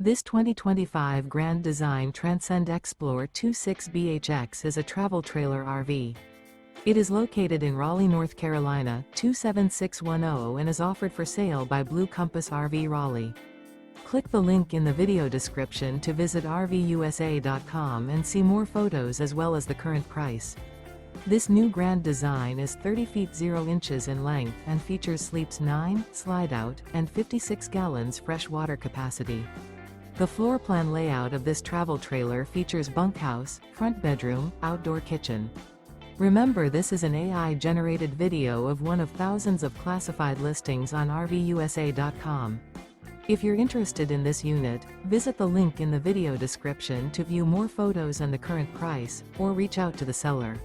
This 2025 Grand Design Transcend Xplor 26BHX is a travel trailer RV. It is located in Raleigh, North Carolina, 27610 and is offered for sale by Blue Compass RV Raleigh. Click the link in the video description to visit RVUSA.com and see more photos as well as the current price. This new Grand Design is 30 feet 0 inches in length and features sleeps 9, Slideout, and 56 gallons fresh water capacity. The floor plan layout of this travel trailer features bunkhouse, front bedroom, outdoor kitchen. Remember, this is an AI-generated video of one of thousands of classified listings on RVUSA.com. If you're interested in this unit, visit the link in the video description to view more photos and the current price, or reach out to the seller.